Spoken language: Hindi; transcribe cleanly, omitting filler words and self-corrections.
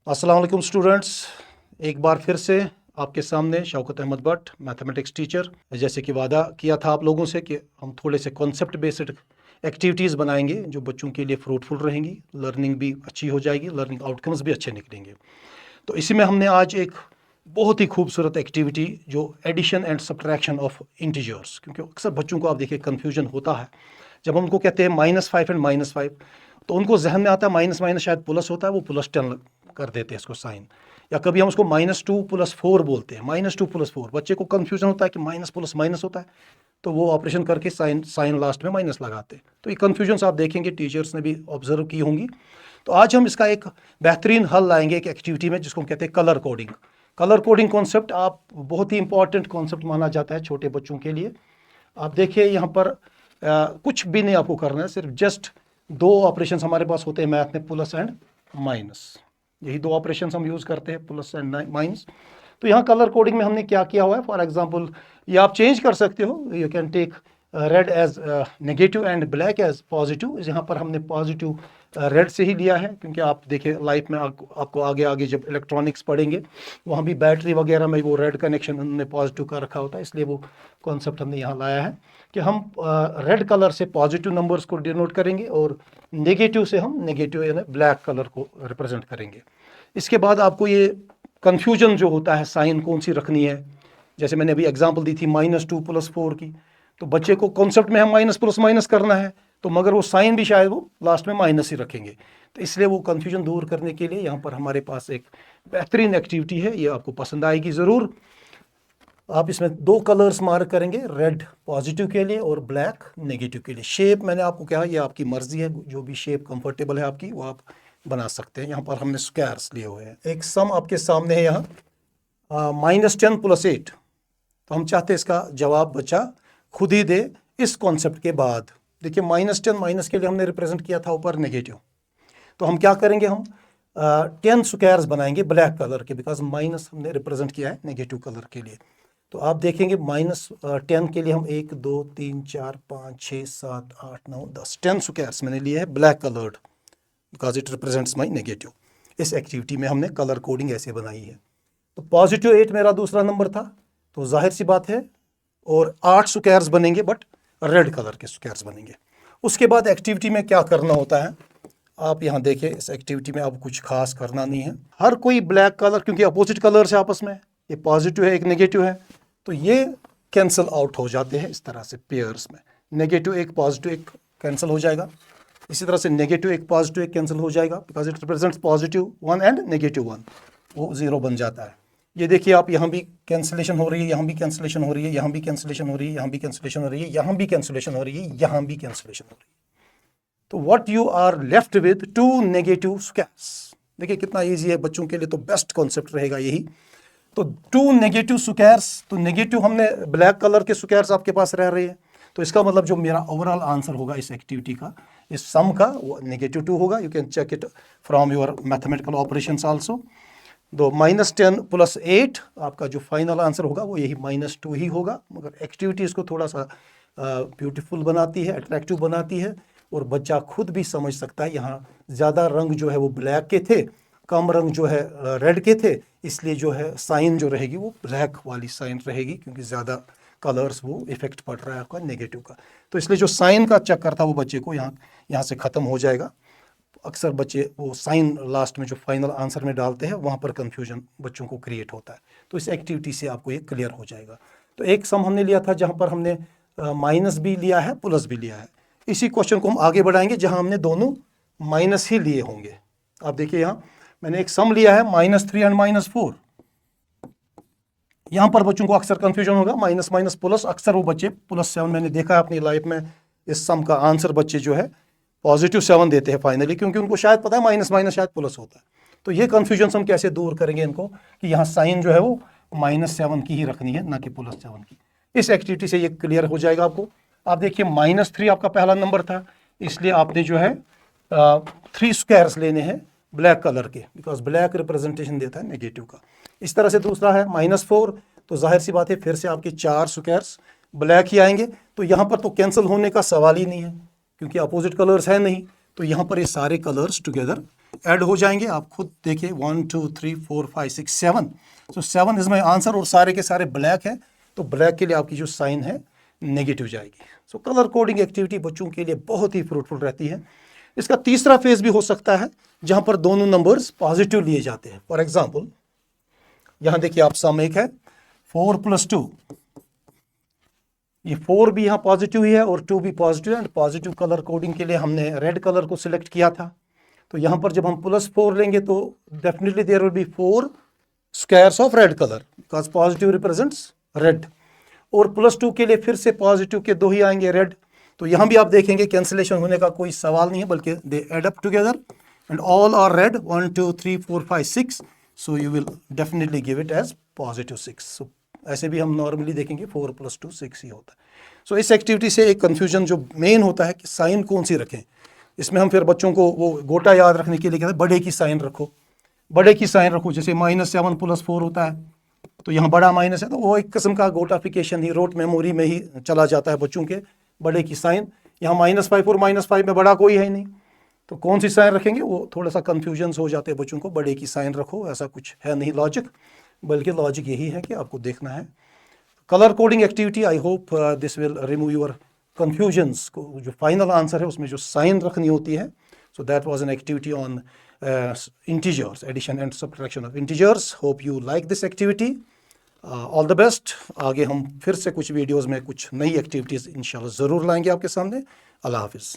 अस्सलाम वालेकुम स्टूडेंट्स, एक बार फिर से आपके सामने शौकत अहमद भट्ट, मैथमेटिक्स टीचर। जैसे कि वादा किया था आप लोगों से कि हम थोड़े से कॉन्सेप्ट बेस्ड एक्टिविटीज़ बनाएंगे जो बच्चों के लिए फ्रूटफुल रहेंगी, लर्निंग भी अच्छी हो जाएगी, लर्निंग आउटकम्स भी अच्छे निकलेंगे। तो इसी में हमने आज एक बहुत ही खूबसूरत एक्टिविटी जो addition and subtraction of integers, क्योंकि अक्सर बच्चों को आप देखिए कन्फ्यूजन होता है जब हम उनको कहते हैं -5 एंड -5, तो उनको जहन में आता है माइनस माइनस शायद प्लस होता है, वो +10 कर देते हैं इसको साइन। या कभी हम उसको -2 + 4 बोलते हैं, -2 + 4। बच्चे को कन्फ्यूजन होता है कि माइनस प्लस माइनस होता है, तो वो ऑपरेशन करके साइन साइन लास्ट में माइनस लगाते हैं। तो ये कन्फ्यूजन आप देखेंगे टीचर्स ने भी ऑब्जर्व की होंगी। तो आज हम इसका एक बेहतरीन हल लाएंगे एक एक्टिविटी में जिसको हम कहते हैं colour coding. Colour coding concept आप बहुत ही इंपॉर्टेंट कॉन्सेप्ट माना जाता है छोटे बच्चों के लिए। आप देखिए यहाँ पर कुछ भी नहीं आपको करना है, सिर्फ जस्ट दो ऑपरेशंस हमारे पास होते हैं मैथ में, प्लस एंड माइनस। यही दो ऑपरेशंस हम यूज़ करते हैं, प्लस एंड माइनस। तो यहाँ कलर कोडिंग में हमने क्या किया हुआ है, फॉर एग्जांपल ये आप चेंज कर सकते हो। You can take red as negative and black as positive. यहाँ पर हमने पॉजिटिव रेड से ही लिया है, क्योंकि आप देखिए लाइफ में आपको आगे आगे जब इलेक्ट्रॉनिक्स पढ़ेंगे वहाँ भी बैटरी वगैरह में वो रेड कनेक्शन हमने पॉजिटिव का रखा होता है, इसलिए वो कॉन्सेप्ट हमने यहाँ लाया है कि हम रेड कलर से पॉजिटिव नंबर्स को डिनोट करेंगे और नेगेटिव से हम नेगेटिव यानी ब्लैक कलर को रिप्रेजेंट करेंगे। इसके बाद आपको ये कन्फ्यूजन जो होता है साइन कौन सी रखनी है, जैसे मैंने अभी एग्जांपल दी थी -2 + 4 की, तो बच्चे को कॉन्सेप्ट में हम माइनस प्लस माइनस करना है, तो मगर वो साइन भी शायद वो लास्ट में माइनस ही रखेंगे। तो इसलिए वो कन्फ्यूजन दूर करने के लिए यहाँ पर हमारे पास एक बेहतरीन एक्टिविटी है, ये आपको पसंद आएगी ज़रूर। आप इसमें दो कलर्स मार्क करेंगे, रेड पॉजिटिव के लिए और ब्लैक नेगेटिव के लिए। शेप मैंने आपको कहा ये आपकी मर्जी है, जो भी शेप कंफर्टेबल है आपकी वो आप बना सकते हैं। यहाँ पर हमने स्क्वायर्स लिए हुए हैं। एक सम आपके सामने है यहाँ, -10 + 8। तो हम चाहते हैं इसका जवाब बच्चा खुद ही दे इस कॉन्सेप्ट के बाद। देखिए -10 माइनस के लिए हमने रिप्रेजेंट किया था ऊपर नेगेटिव, तो हम क्या करेंगे, हम 10 स्क्वायर्स बनाएंगे ब्लैक कलर के, बिकॉज माइनस हमने रिप्रेजेंट किया है नेगेटिव कलर के लिए। तो आप देखेंगे -10 के लिए हम 1 2 3 4 5 6 7 8 9 10 10 स्क्वायर्स मैंने लिए हैं black coloured, because it represents my negative. इस एक्टिविटी में हमने कलर कोडिंग ऐसे बनाई है। तो +8 मेरा दूसरा नंबर था, तो जाहिर सी बात है, और 8 स्क्वायर्स बनेंगे बट रेड कलर के स्क्वायर्स बनेंगे। उसके बाद एक्टिविटी में क्या करना होता है, आप यहाँ देखिए इस एक्टिविटी में अब कुछ खास करना नहीं है। हर कोई ब्लैक कलर, क्योंकि अपोजिट कलर्स है आपस में, ये पॉजिटिव है एक नेगेटिव है, तो ये कैंसिल आउट हो जाते हैं इस तरह से पेयर्स में। नेगेटिव एक पॉजिटिव एक कैंसिल हो जाएगा, इसी तरह से नेगेटिव एक पॉजिटिव एक कैंसिल हो जाएगा, बिकॉज इट रिप्रेजेंट्स +1 एंड -1, वो 0 बन जाता है। ये देखिए आप यहाँ भी कैंसिलेशन हो रही है, यहाँ भी कैंसिलेशन हो रही है, यहाँ भी कैंसिलेशन हो रही है, यहाँ भी कैंसिलेशन हो रही है, यहाँ भी कैंसिलेशन हो रही है, यहाँ भी कैंसिलेशन हो रही है। तो what you are left with 2 negative squares. देखिए कितना इजी है बच्चों के लिए, तो बेस्ट कॉन्सेप्ट रहेगा यही। तो 2 नेगेटिव स्क्वायर्स, तो नेगेटिव हमने ब्लैक कलर के स्क्वायर्स आपके पास रह रहे हैं, तो इसका मतलब जो मेरा ओवरऑल आंसर होगा इस एक्टिविटी का, इस सम का, वो -2 होगा। You can check it from your mathematical operations also. तो -10 + 8 आपका जो फाइनल आंसर होगा वो यही -2 ही होगा। मगर एक्टिविटी इसको थोड़ा सा ब्यूटीफुल बनाती है, अट्रैक्टिव बनाती है, और बच्चा खुद भी समझ सकता है। यहाँ ज़्यादा रंग जो है वो ब्लैक के थे, कम रंग जो है रेड के थे, इसलिए जो है साइन जो रहेगी वो ब्लैक वाली साइन रहेगी, क्योंकि ज़्यादा कलर्स वो इफेक्ट पड़ रहा है आपका नेगेटिव का। तो इसलिए जो साइन का चक्कर था वो बच्चे को यहाँ से ख़त्म हो जाएगा। अक्सर बच्चे वो साइन लास्ट में जो फाइनल आंसर में डालते हैं, वहाँ पर कन्फ्यूजन बच्चों को क्रिएट होता है। तो इस एक्टिविटी से आपको ये क्लियर हो जाएगा। तो एक सम हमने लिया था जहाँ पर हमने माइनस भी लिया है, प्लस भी लिया है। इसी क्वेश्चन को हम आगे बढ़ाएंगे जहाँ हमने दोनों माइनस ही लिए होंगे। आप देखिए यहाँ मैंने एक सम लिया है -3 एंड -4। यहाँ पर बच्चों को अक्सर कन्फ्यूजन होगा, माइनस माइनस प्लस, अक्सर वो बच्चे +7, मैंने देखा है अपनी लाइफ में, इस सम का आंसर बच्चे जो है +7 देते हैं फाइनली, क्योंकि उनको शायद पता है माइनस माइनस शायद प्लस होता है। तो ये कन्फ्यूजन हम कैसे दूर करेंगे इनको, कि यहाँ साइन जो है वो -7 की ही रखनी है, ना कि +7 की। इस एक्टिविटी से ये क्लियर हो जाएगा आपको। आप देखिए -3 आपका पहला नंबर था, इसलिए आपने जो है 3 स्क्वायर्स लेने हैं ब्लैक कलर के, बिकॉज ब्लैक रिप्रेजेंटेशन देता है नेगेटिव का। इस तरह से दूसरा है -4, तो जाहिर सी बात है फिर से आपके 4 स्क्वायर्स ब्लैक ही आएंगे। तो यहाँ पर तो कैंसिल होने का सवाल ही नहीं है, क्योंकि अपोजिट कलर्स है नहीं, तो यहाँ पर ये सारे कलर्स टुगेदर ऐड हो जाएंगे। आप खुद देखिए 1 2 3 4 5 6 7, तो 7 इज माई आंसर और सारे के सारे ब्लैक है, तो ब्लैक के लिए आपकी जो साइन है नेगेटिव जाएगी। सो कलर कोडिंग एक्टिविटी बच्चों के लिए बहुत ही फ्रूटफुल रहती है। इसका तीसरा फेज भी हो सकता है जहां पर दोनों नंबर्स पॉजिटिव लिए जाते हैं। फॉर एग्जाम्पल यहां देखिए आप सामने एक है 4 + 2, ये 4 भी यहाँ पॉजिटिव ही है और 2 भी पॉजिटिव है, एंड पॉजिटिव कलर कोडिंग के लिए हमने रेड कलर को सिलेक्ट किया था। तो यहाँ पर जब हम +4 लेंगे तो definitely there will be 4 squares of red colour because positive represents red. और +2 के लिए फिर से पॉजिटिव के 2 ही आएंगे रेड। तो यहाँ भी आप देखेंगे कैंसिलेशन होने का कोई सवाल नहीं है, बल्कि they add up together and all are red 1 2 3 4 5 6, so you will definitely give it as +6। सो ऐसे भी हम नॉर्मली देखेंगे 4 + 2 6 ही होता है। सो इस एक्टिविटी से एक कन्फ्यूजन जो मेन होता है कि साइन कौन सी रखें, इसमें हम फिर बच्चों को वो गोटा याद रखने के लिए कहते हैं बड़े की साइन रखो, बड़े की साइन रखो। जैसे -7 + 4 होता है, तो यहाँ बड़ा माइनस है, तो वो एक किस्म का गोटाफिकेशन ही रोट मेमोरी में ही चला जाता है बच्चों के, बड़े की साइन। यहाँ -5 और -5 में बड़ा कोई है ही नहीं, तो कौन सी साइन रखेंगे, वो थोड़ा सा कन्फ्यूजन हो जाते हैं बच्चों को। बड़े की साइन रखो, ऐसा कुछ है नहीं लॉजिक, बल्कि लॉजिक यही है कि आपको देखना है colour coding activity. I hope this will remove your confusions. को जो फाइनल आंसर है उसमें जो साइन रखनी होती है। So that was an activity on integers, addition and subtraction of integers. Hope you like this activity. All the best. आगे हम फिर से कुछ वीडियोस में कुछ नई एक्टिविटीज़ इंशाल्लाह ज़रूर लाएंगे आपके सामने। अल्लाह हाफिज़।